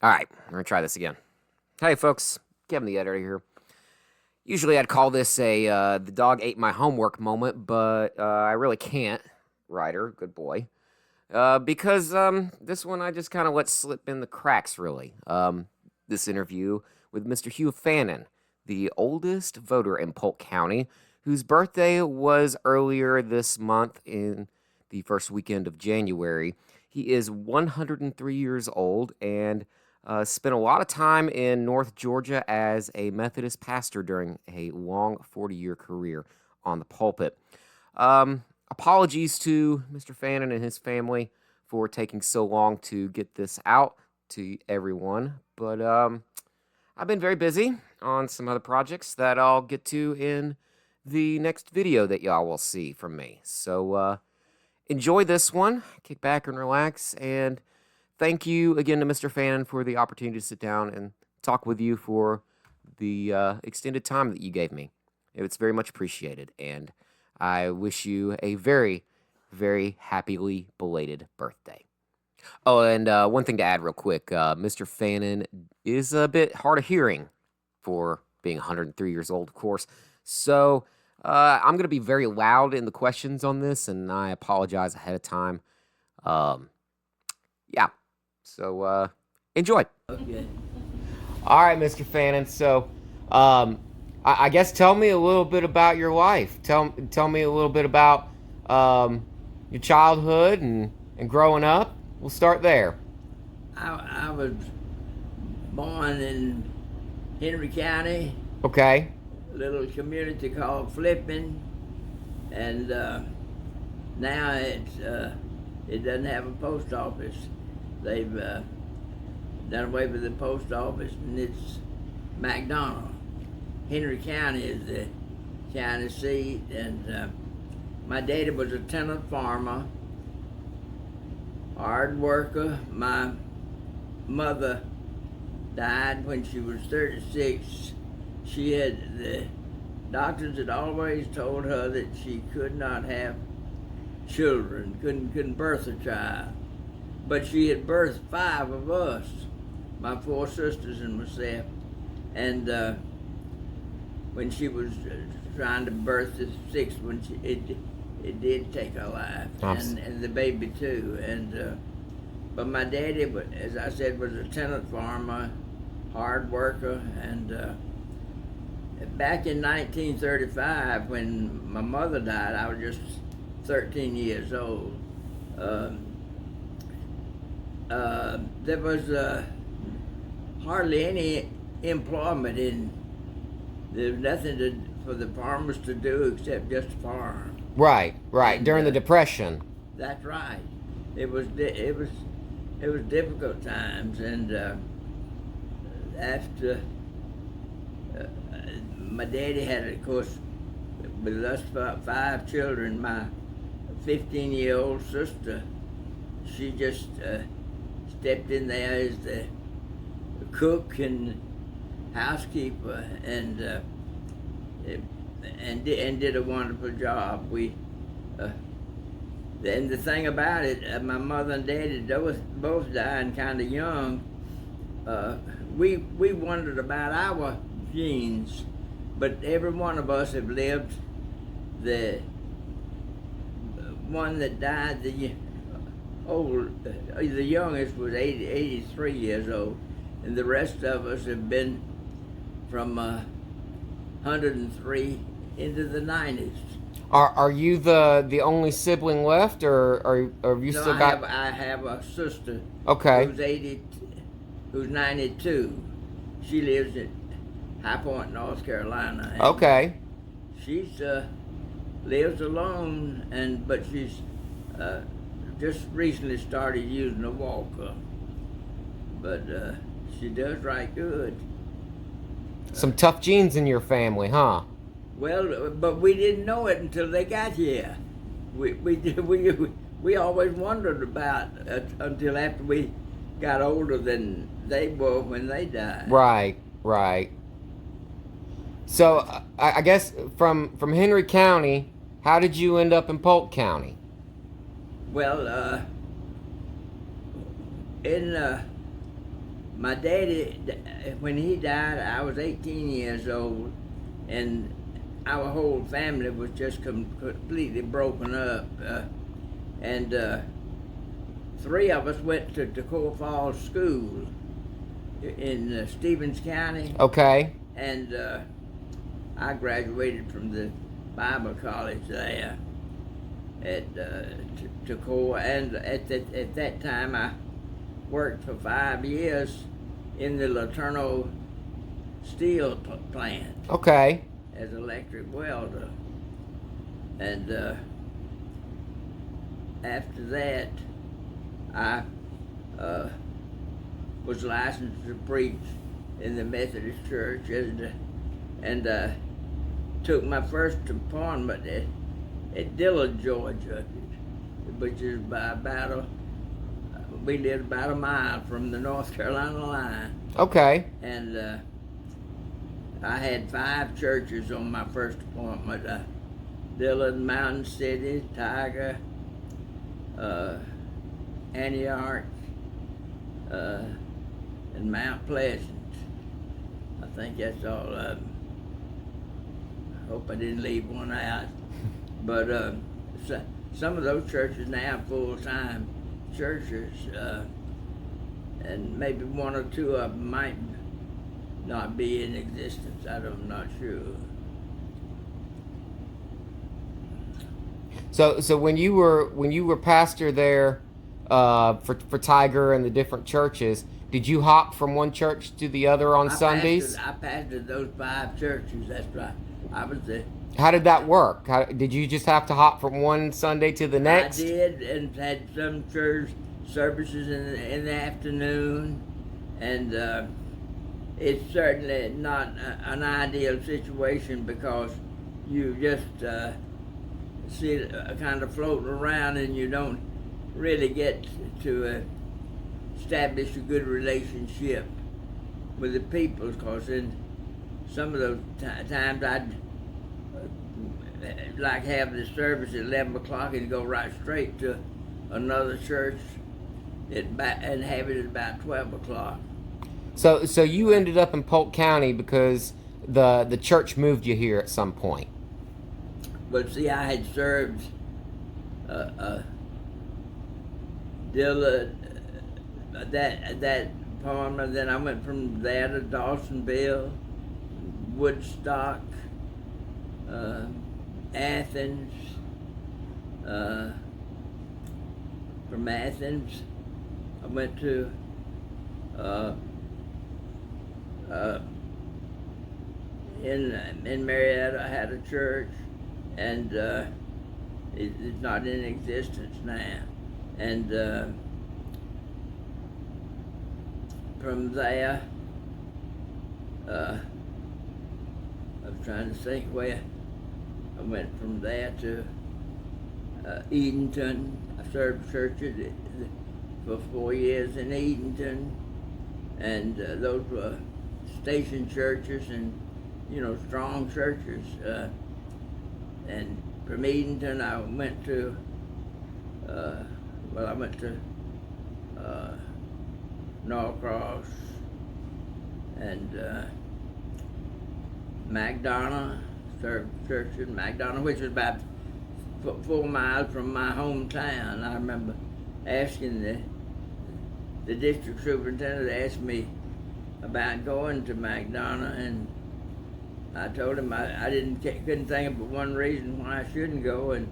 All right, we're gonna try this again. Hey, folks, Kevin the editor here. Usually, I'd call this a "the dog ate my homework" moment, but I really can't. Ryder, good boy, because this one I just kind of let slip in the cracks. Really, this interview with Mr. Hugh Fannin, the oldest voter in Polk County, whose birthday was earlier this month in the first weekend of January. He is 103 years old and spent a lot of time in North Georgia as a Methodist pastor during a long 40-year career on the pulpit. Apologies to Mr. Fannin and his family for taking so long to get this out to everyone, but I've been very busy on some other projects that I'll get to in the next video that y'all will see from me. So enjoy this one, kick back and relax, and thank you again to Mr. Fannin for the opportunity to sit down and talk with you for the extended time that you gave me. It's very much appreciated, and I wish you a very, very happily belated birthday. Oh, and one thing to add real quick, Mr. Fannin is a bit hard of hearing for being 103 years old, of course, so I'm going to be very loud in the questions on this, and I apologize ahead of time. Yeah. So, enjoy. Okay. All right, Mr. Fannin. So, I guess tell me a little bit about your life. Tell me a little bit about your childhood and growing up. We'll start there. I was born in Henry County, Okay. a little community called Flippin, and now it doesn't have a post office. They've done away with the post office, and it's McDonald. Henry County is the county seat, and my daddy was a tenant farmer, hard worker. My mother died when she was 36. The doctors had always told her that she could not have children, couldn't birth a child. But she had birthed 5 of us, my 4 sisters and myself. And when she was trying to birth the 6th one, it did take her life, and the baby too. And but my daddy, as I said, was a tenant farmer, hard worker. And back in 1935, when my mother died, I was just 13 years old. There was hardly any employment there was nothing for the farmers to do except just farm. Right. And, During the Depression. That's right. It was difficult times, and after my daddy had, of course, with us 5 children, my 15-year-old sister, she just stepped in there as the cook and housekeeper, and did a wonderful job. And the thing about it, my mother and daddy both died kind of young. We wondered about our genes, but every one of us have lived. The one that died, the youngest was 83 years old, and the rest of us have been from 103 into the 90s. Are you the only sibling left, or have you still got? I have a sister. Okay. Who's 92. She lives in High Point, North Carolina. Okay. She's lives alone, but she's just recently started using a walker. But she does right good. Some tough genes in your family, huh? Well, but we didn't know it until they got here. We always wondered about it until after we got older than they were when they died. Right. So I guess from Henry County, how did you end up in Polk County? Well, in My daddy, when he died, I was 18 years old, and our whole family was just completely broken up. And three of us went to Toccoa Falls School in Stevens County. Okay. And I graduated from the Bible college there at Toccoa. And at that time, I worked for 5 years in the Laterno steel plant. Okay. As electric welder. And after that, I was licensed to preach in the Methodist Church, and took my first appointment at Dillon, Georgia, which is we lived about a mile from the North Carolina line. Okay. And I had 5 churches on my first appointment: Dillon, Mountain City, Tiger, Antioch, and Mount Pleasant. I think that's all of them. I hope I didn't leave one out. But some of those churches now are full-time churches, and maybe 1 or 2 of them might not be in existence. I'm not sure. So when you were pastor there for Tiger and the different churches, did you hop from one church to the other on Sundays? I pastored those 5 churches. That's right. I was the. How did that work? Did you just have to hop from one Sunday to the next? I did, and had some church services in the afternoon, and it's certainly not an ideal situation because you just see it kind of floating around, and you don't really get to establish a good relationship with the people, because in some of those times I'd like have the service at 11 o'clock and go right straight to another church and have it at about 12 o'clock. So you ended up in Polk County because the church moved you here at some point. But see, I had served Dillon, that apartment. Then I went from there to Dawsonville, Woodstock, Athens. From Athens, I went to in Marietta. I had a church, and it's not in existence now. And from there, I was trying to think where I went from there to Edenton. I served churches for 4 years in Edenton, and those were station churches and, strong churches. And from Edenton, I went to Norcross and McDonough. Served church in McDonough, which was about 4 miles from my hometown. I remember asking the district superintendent to ask me about going to McDonough, and I told him I couldn't think of but one reason why I shouldn't go, and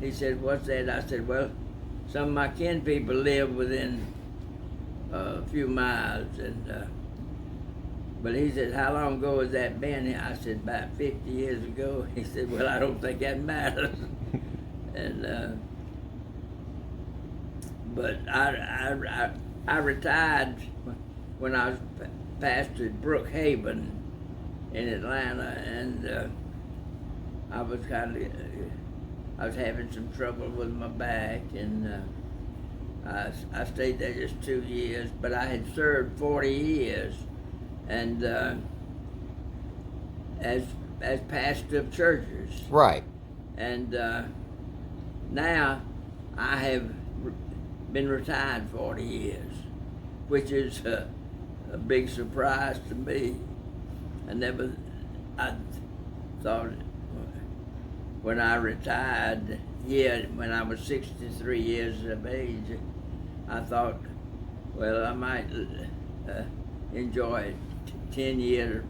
he said, "What's that?" I said, "Well, some of my kin people live within a few miles," and but he said, "How long ago has that been?" I said, "About 50 years ago." He said, "Well, I don't think that matters." And but I retired when I was pastor at Brookhaven in Atlanta, and I was having some trouble with my back, and I stayed there just 2 years, but I had served 40 years, and as pastor of churches. Right. And now I have been retired 40 years, which is a big surprise to me. I thought when I retired here, when I was 63 years of age, I thought, well, I might enjoy 10 years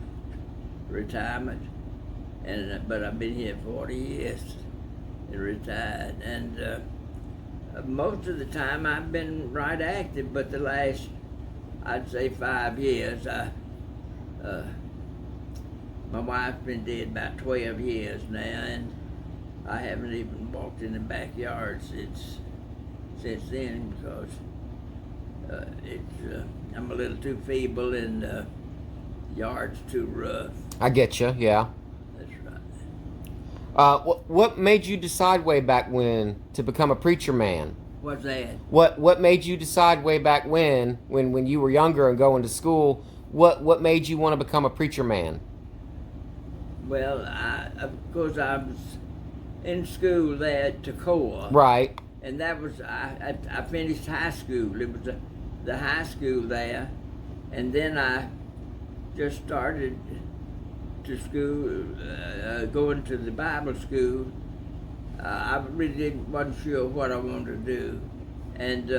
retirement, but I've been here 40 years and retired, and most of the time I've been right active, but the last, I'd say 5 years, my wife's been dead about 12 years now, and I haven't even walked in the backyard since then because I'm a little too feeble and the yard's too rough. I get you, yeah. That's right. What made you decide way back when to become a preacher man? What's that? What made you decide way back when you were younger and going to school? What made you want to become a preacher man? Well, of course, I was in school there at Toccoa. Right. And that was, I finished high school. It was the high school there. And then I just started to school, going to the Bible school. I really wasn't sure what I wanted to do. And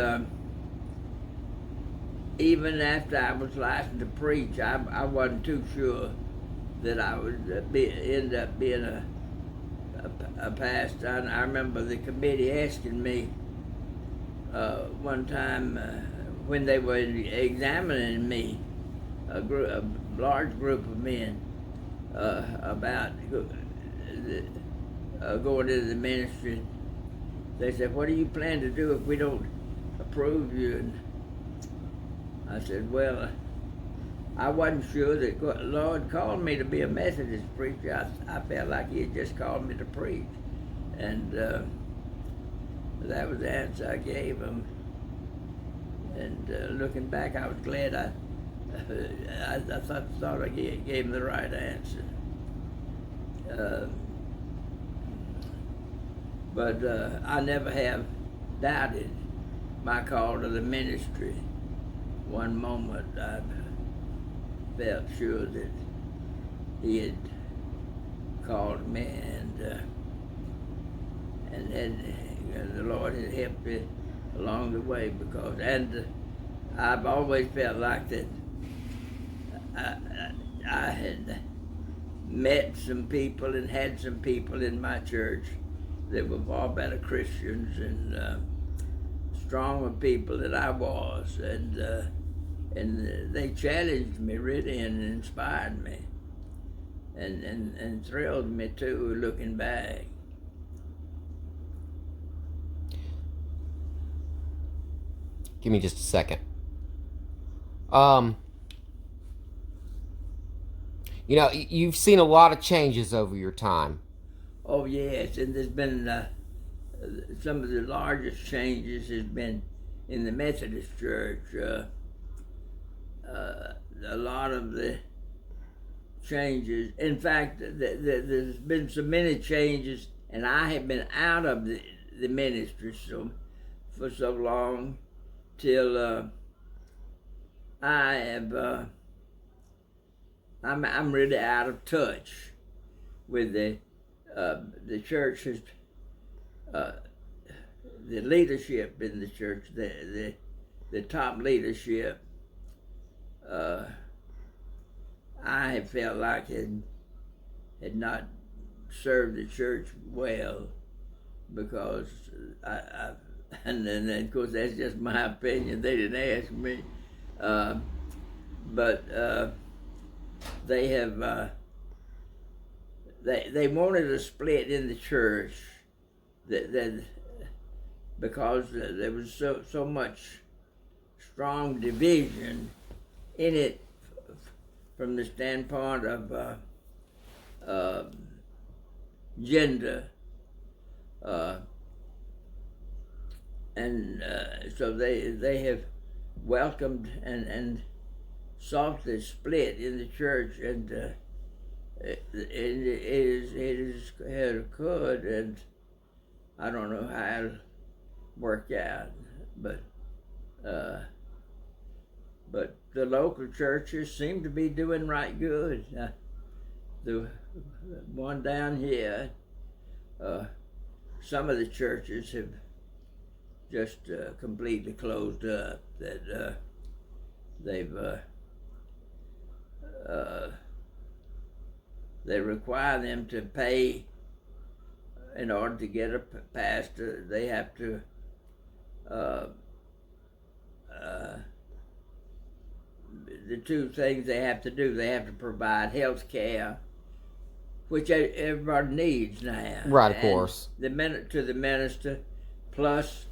even after I was licensed to preach, I wasn't too sure that I would end up being a pastor. I remember the committee asking me one time when they were examining me, a large group of men, about going into the ministry. They said, "What do you plan to do if we don't approve you?" And I said, "Well, I wasn't sure that the Lord called me to be a Methodist preacher. I felt like He had just called me to preach." And that was the answer I gave Him. And looking back, I was glad I thought I gave Him the right answer. But I never have doubted my call to the ministry. One moment I felt sure that He had called me, and the Lord had helped me along the way because, and I've always felt like that I had met some people and had some people in my church that were far better Christians and stronger people than I was, and they challenged me really and inspired me and thrilled me too, looking back. Give me just a second. You know, you've seen a lot of changes over your time. Oh yes, and there's been some of the largest changes has been in the Methodist Church. A lot of the changes, in fact, there's been so many changes, and I have been out of the ministry for so long till I have. I'm really out of touch with the church. Has the leadership in the church, the top leadership. I have felt like had not served the church well because and then of course that's just my opinion. They didn't ask me, but they have they wanted a split in the church that because there was so much strong division in it from the standpoint of gender, and so they have welcomed and sought the split in the church, and it has occurred, and I don't know how it'll work out, but but the local churches seem to be doing right good. The one down here, some of the churches have just completely closed up. That they require them to pay in order to get a pastor. They have to the two things they have to do. They have to provide health care, which everybody needs now. Right, of course. To the minister, plus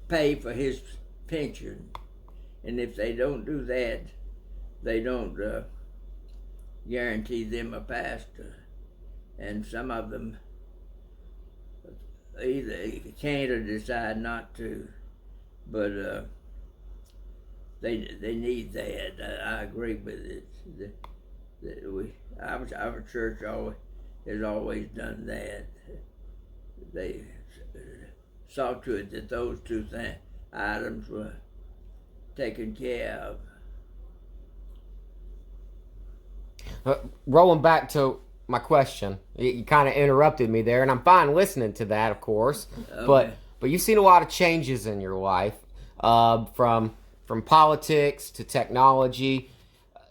pay for his pension. And if they don't do that, they don't guarantee them a pastor. And some of them either can't or decide not to. But they need that. I agree with it. Our church has always done that. They saw to it that those two items were taken care of. Rolling back to my question, you kind of interrupted me there, and I'm fine listening to that, of course. Okay. But you've seen a lot of changes in your life, from politics to technology.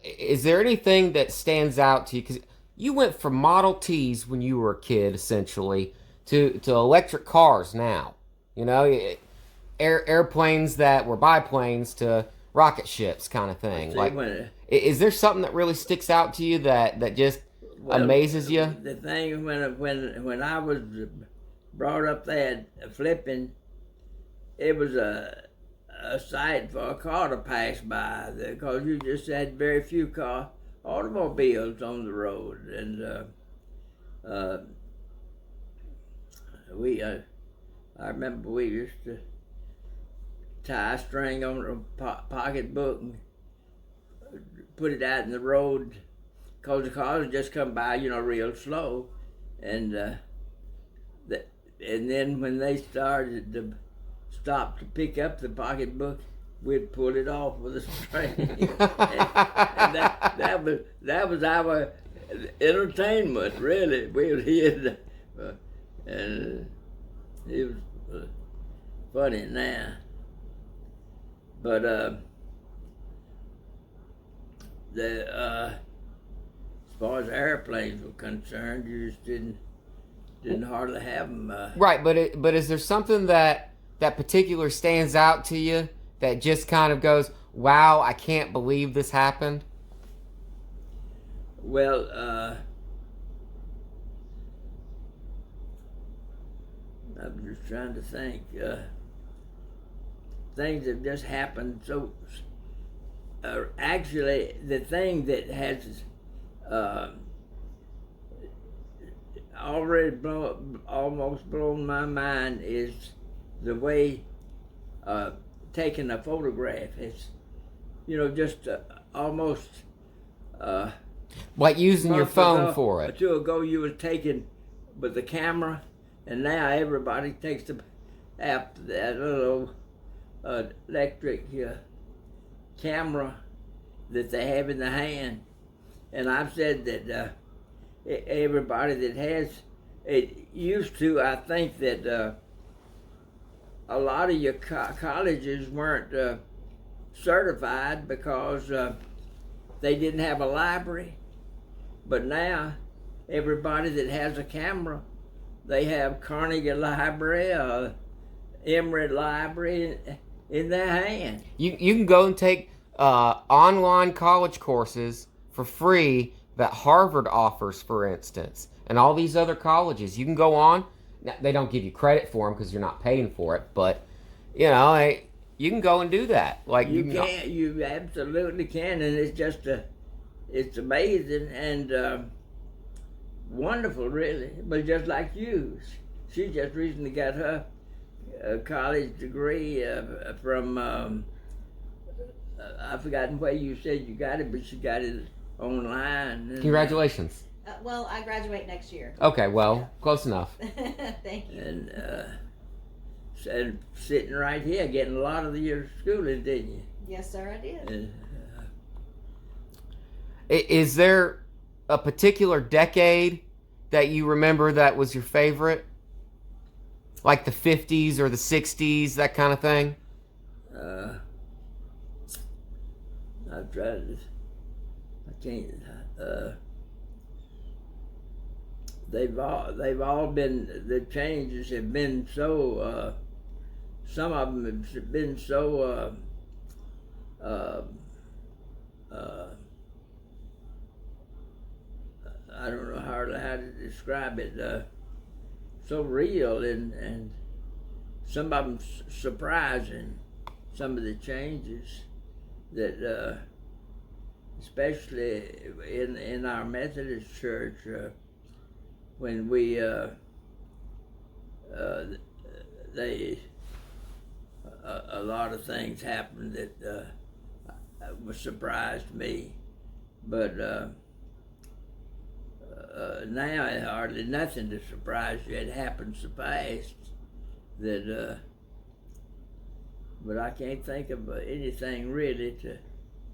Is there anything that stands out to you? Because you went from Model Ts when you were a kid, essentially, to electric cars now. You know, airplanes that were biplanes to rocket ships, kind of thing. Is there something that really sticks out to you that just amazes you? The thing when I was brought up there flipping, it was a sight for a car to pass by, because you just had very few automobiles on the road, and I remember we used to tie a string on a pocketbook and put it out in the road, because the cars would just come by, real slow, and then when they started to stop to pick up the pocketbook, we'd pull it off with a string. and that was our entertainment, really. We would hear and it was funny now. But as far as airplanes were concerned, you just didn't hardly have them. Right, but is there something that particular stands out to you that just kind of goes, wow, I can't believe this happened? Well, I'm just trying to think. Things have just happened. So, actually, the thing that has already almost blown my mind is the way taking a photograph. It's, just almost like using your phone for it. Or two ago, you were taking with the camera, and now everybody takes that little electric camera that they have in the hand. And I've said that everybody that has it used to, I think that a lot of your colleges weren't certified because they didn't have a library. But now, everybody that has a camera, they have Carnegie Library or Emory Library in their hand. You can go and take online college courses for free that Harvard offers, for instance, and all these other colleges. You can go on. Now, they don't give you credit for them because you're not paying for it, but you can go and do that. Like you absolutely can, and it's just it's amazing and wonderful, really. But just like you, she just recently got her college degree from I've forgotten where you said you got it, but she got it online. Congratulations. Well, I graduate next year. Okay, well, close enough. Thank you. And sitting right here, getting a lot of your schooling, didn't you? Yes, sir, I did. And, Is there a particular decade that you remember that was your favorite? Like the 50s or the 60s, that kind of thing? I've tried to, I can't, they've all been, the changes have been so, some of them have been so, I don't know how to describe it, so real, and some of them surprising, some of the changes that, especially in our Methodist church, when we they a lot of things happened that was surprised me, but now hardly nothing to surprise you. It happens so fast that, but I can't think of anything really to.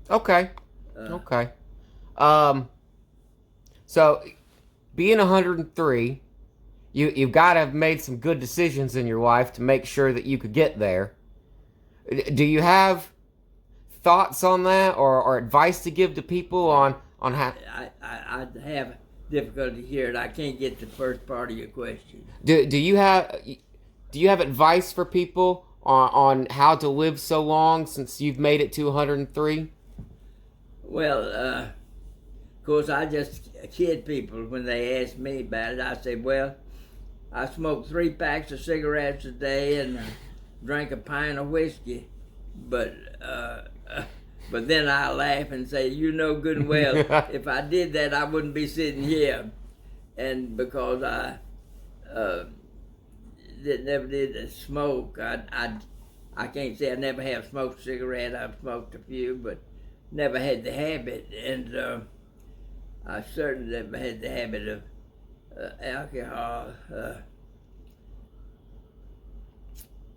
Okay. Okay. So being 103, you've got to have made some good decisions in your life to make sure that you could get there. Do you have thoughts on that, or advice to give to people on how? I have difficulty hearing. I can't get the first part of your question. Do you have advice for people on how to live so long since you've made it to 103? Well, of course, I just kid people when they ask me about it. I say, well, I smoke 3 packs of cigarettes a day and drank a pint of whiskey, but then I laugh and say, you know good and well, if I did that, I wouldn't be sitting here. And because I never did smoke, I can't say I never have smoked a cigarette. I've smoked a few, but never had the habit. And I certainly never had the habit of alcohol.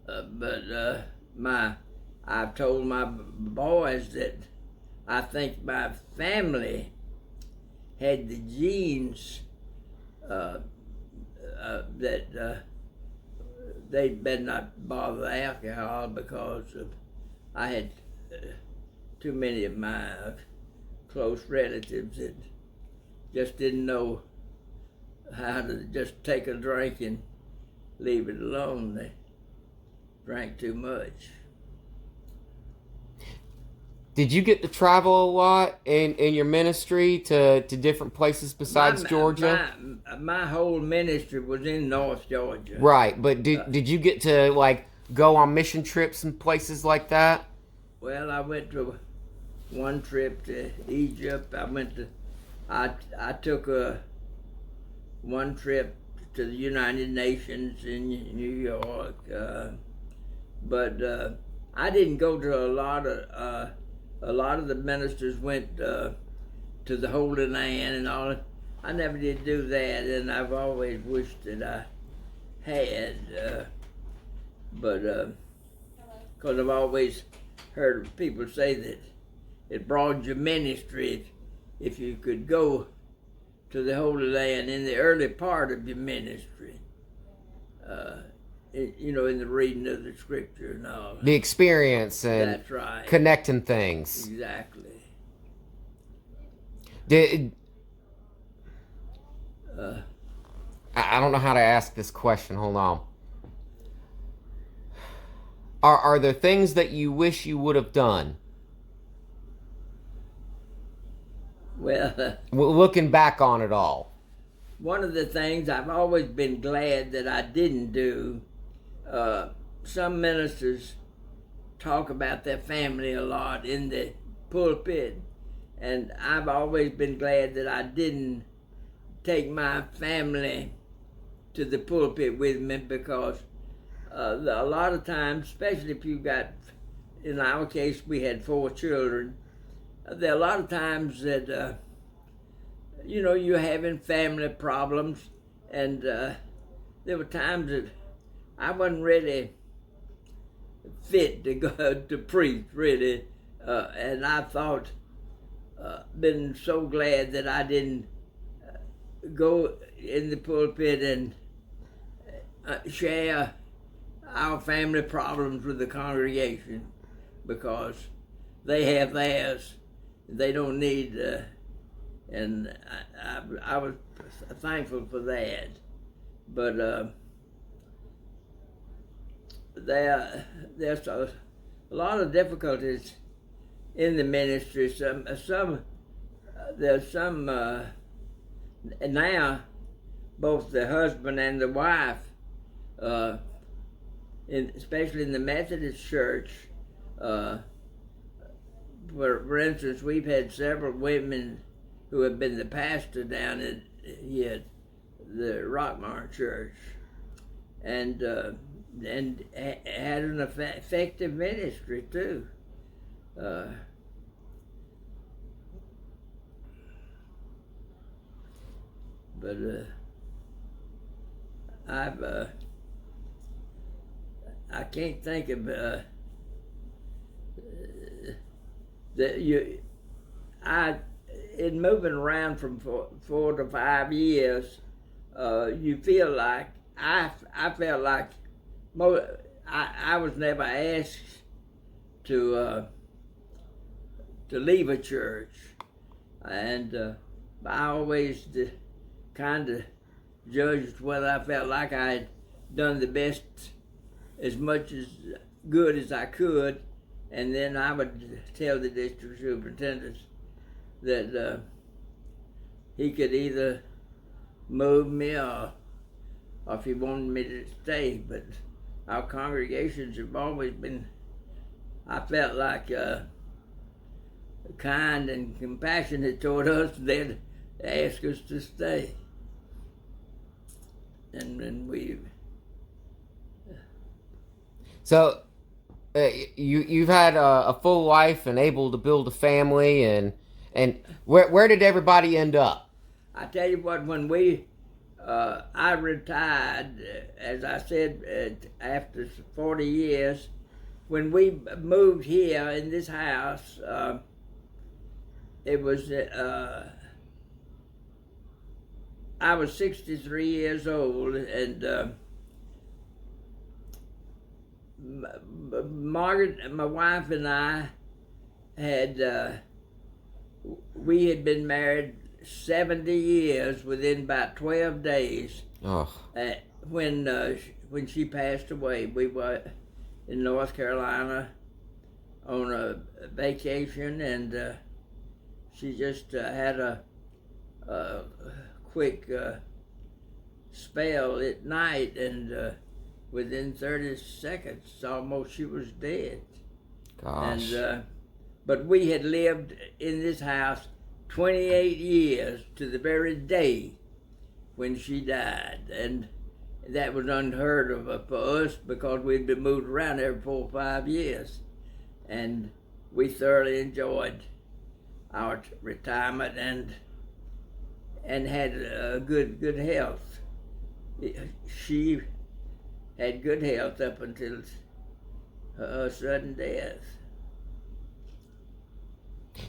But I've told my boys that I think my family had the genes that they better not bother the alcohol, because I had too many of my close relatives that just didn't know how to just take a drink and leave it alone. They drank too much. Did you get to travel a lot in your ministry to different places besides Georgia? My whole ministry was in North Georgia. Right, but did you get to like go on mission trips and places like that? Well, I went to one trip to Egypt. I took one trip to the United Nations in New York, but I didn't go to a lot of the ministers went to the Holy Land and all. I never did do that, and I've always wished that I had. But because I've always heard people say that it broadened your ministry if you could go to the Holy Land in the early part of your ministry. In the reading of the scripture and all. The experience and that's right. Connecting things. Exactly. I don't know how to ask this question. Hold on. Are there things that you wish you would have done? Well, looking back on it all. One of the things I've always been glad that I didn't do, some ministers talk about their family a lot in the pulpit, and I've always been glad that I didn't take my family to the pulpit with me, because a lot of times, especially if you got, in our case, we had 4 children, there are a lot of times that you're having family problems, and there were times that I wasn't really fit to go to preach, really, and I thought, been so glad that I didn't go in the pulpit and share our family problems with the congregation, because they have theirs. They don't need, and I was thankful for that. But there's a lot of difficulties in the ministry. There's some now, both the husband and the wife, especially in the Methodist Church. For instance, we've had several women who have been the pastor down at here, the Rockmar Church, and had an effective ministry too. But I can't think of in moving around from 4 to 5 years, you feel like I felt like I was never asked to leave a church, and I always kind of judged whether I felt like I had done the best, as much as good as I could, and then I would tell the district superintendent that he could either move me or if he wanted me to stay. But our congregations have always been, I felt like, kind and compassionate toward us. They'd ask us to stay. And we... So, you've had a full life and able to build a family, and where did everybody end up? I tell you what, when I retired, as I said, after 40 years, when we moved here in this house, it was, I was 63 years old, and Margaret, my wife, and I we had been married 70 years within about 12 days. Oh. When she passed away. We were in North Carolina on a vacation, and she just had a quick spell at night, and within 30 seconds, almost, she was dead. Gosh. And but we had lived in this house 28 years to the very day when she died, and that was unheard of for us, because we'd been moved around every 4 or 5 years, and we thoroughly enjoyed our retirement and had good health. She had good health up until her sudden death.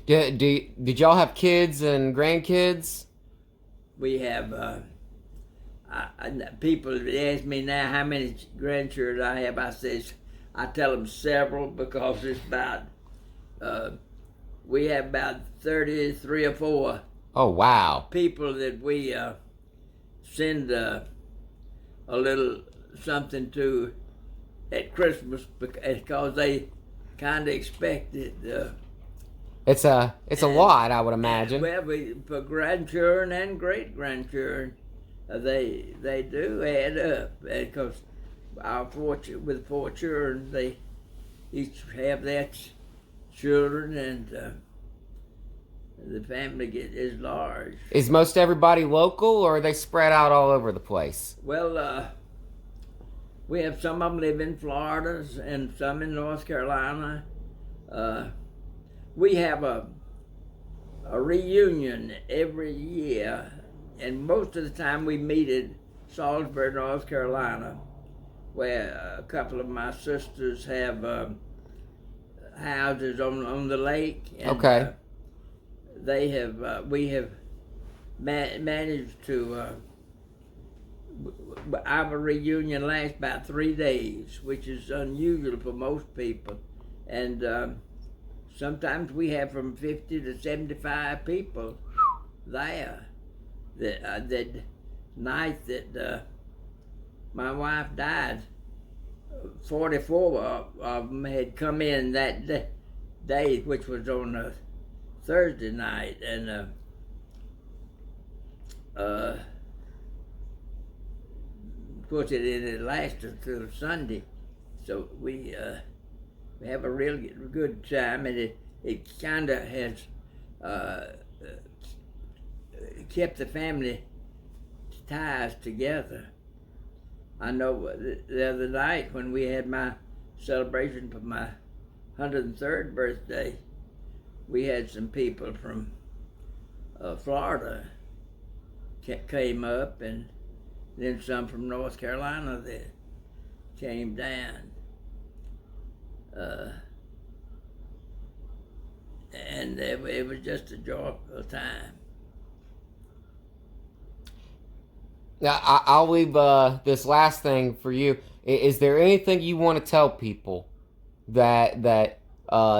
Did y'all have kids and grandkids? We have, people ask me now how many grandchildren I have. I tell them several, because it's about, we have about 33 or 4. Oh, wow. People that we send a little something to at Christmas, because they kind of expect it. It's a lot, I would imagine. Well, for grandchildren and great-grandchildren, they do add up, because with 4 children, they each have their children, and the family is large. Is most everybody local, or are they spread out all over the place? Well, we have some of them live in Florida and some in North Carolina. We have a reunion every year, and most of the time we meet at Salisbury, North Carolina, where a couple of my sisters have houses on the lake. And, Okay. we have managed to. Our reunion lasts about 3 days, which is unusual for most people, and sometimes we have from 50 to 75 people there. That night that my wife died, 44 of them had come in that day, which was on a Thursday night, and of course it lasted through Sunday, so we have a real good time, and it kind of has kept the family ties together. I know the other night when we had my celebration for my 103rd birthday, we had some people from Florida came up, and then some from North Carolina that came down. And it was just a joyful time. Now, I'll leave this last thing for you. Is there anything you want to tell people that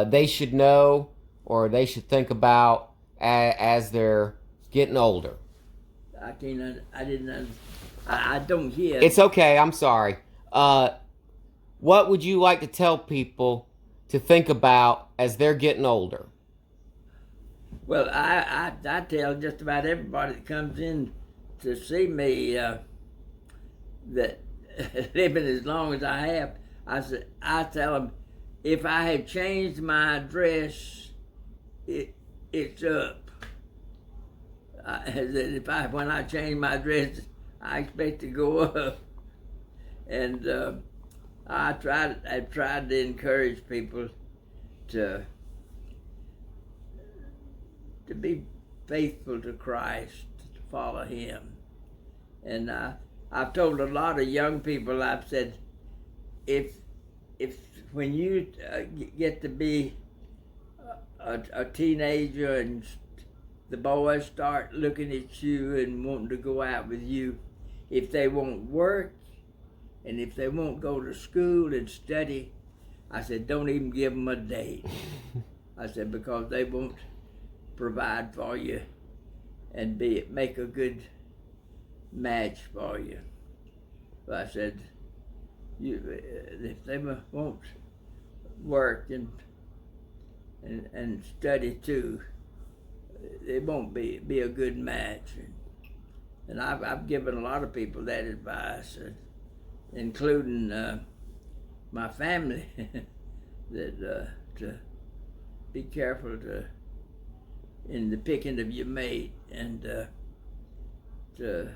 they should know or they should think about as they're getting older? I don't hear. It's okay. I'm sorry. What would you like to tell people to think about as they're getting older? Well, I tell just about everybody that comes in to see me that living as long as I have, I tell them, if I have changed my address, it's up. When I change my address, I expect to go up. And I've tried to encourage people to be faithful to Christ, to follow Him. And I've told a lot of young people, I've said, if when you get to be a teenager and the boys start looking at you and wanting to go out with you, if they won't work and if they won't go to school and study, I said, don't even give them a date. I said, because they won't provide for you and make a good match for you. So I said, if they won't work and study too, it won't be a good match. And I've given a lot of people that advice, including my family, that to be careful in the picking of your mate, and to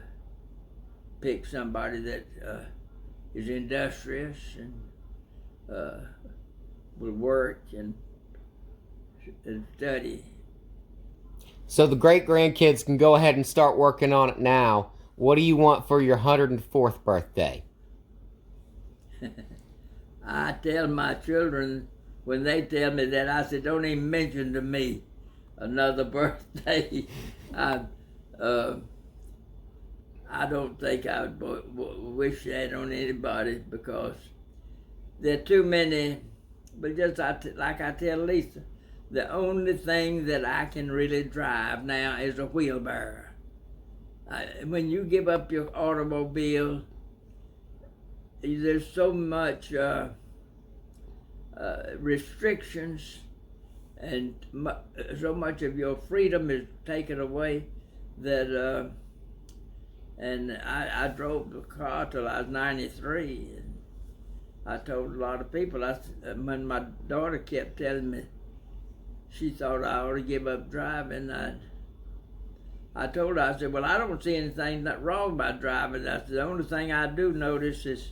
pick somebody that is industrious and will work and study. So the great-grandkids can go ahead and start working on it now. What do you want for your 104th birthday? I tell my children, when they tell me that, I said, don't even mention to me another birthday. I don't think I would wish that on anybody, because there are too many. But just like I tell Lisa, the only thing that I can really drive now is a wheelbarrow. When you give up your automobile, there's so much restrictions, and so much of your freedom is taken away that. And I drove the car till I was 93, and I told a lot of people. When my daughter kept telling me she thought I ought to give up driving, I told her, I said, well, I don't see anything wrong about driving. I said, the only thing I do notice is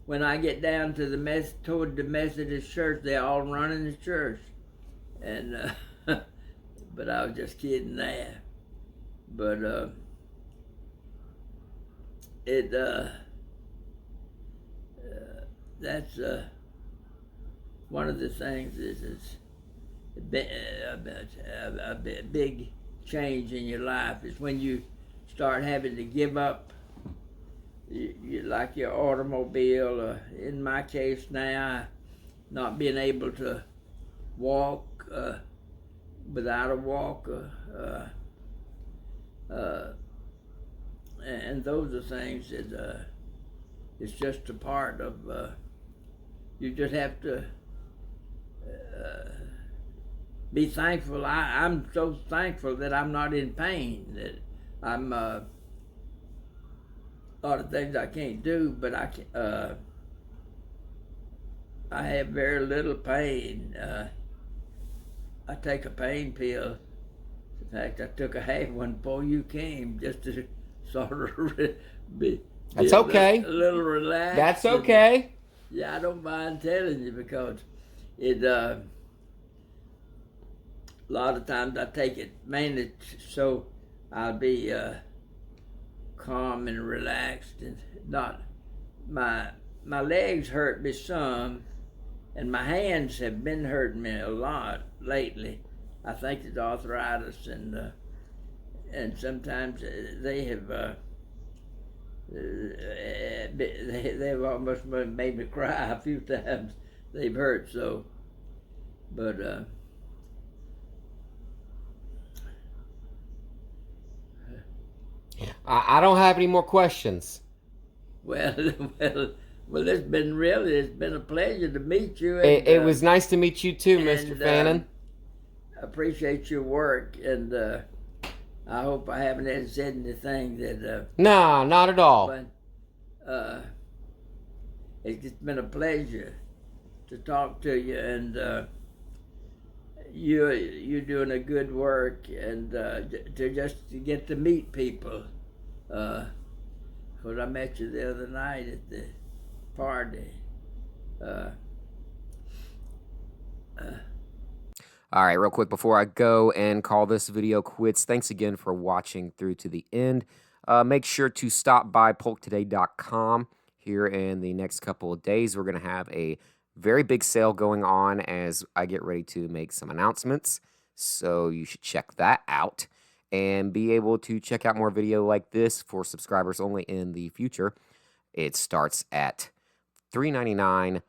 when I get down to toward the Methodist church, they're all running the church. And but I was just kidding there. But that's one of the things is a big change in your life is when you start having to give up, like your automobile, in my case now, not being able to walk without a walker, and those are things that it's just a part of. You just have to be thankful. I'm so thankful that I'm not in pain. That I'm a lot of things I can't do, but I have very little pain. I take a pain pill. In fact, I took a half one before you came, just to sort of be That's okay. A little relaxed. That's okay. Yeah, I don't mind telling you because it. A lot of times I take it mainly so I'll be calm and relaxed and not. My legs hurt me some, and my hands have been hurting me a lot lately. I think it's arthritis, and sometimes they have they've almost made me cry a few times. They've hurt so, but I don't have any more questions. well, it's been a pleasure to meet you. And, It was nice to meet you too, Mr. Fannin. Appreciate your work, and I hope I haven't said anything that. Nah, not at all. But it's been a pleasure to talk to you, and you're doing a good work, and to get to meet people. Because I met you the other night at the party. All right, real quick before I go and call this video quits, thanks again for watching through to the end. Make sure to stop by polktoday.com here in the next couple of days. We're going to have a very big sale going on as I get ready to make some announcements. So you should check that out and be able to check out more video like this for subscribers only in the future. It starts at $3.99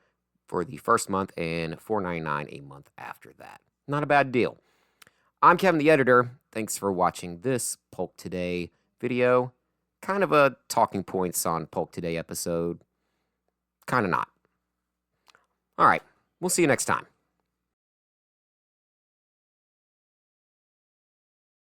for the first month and $4.99 a month after that. Not a bad deal. I'm Kevin, the editor. Thanks for watching this Polk Today video. Kind of a talking points on Polk Today episode. Kind of not. All right. We'll see you next time.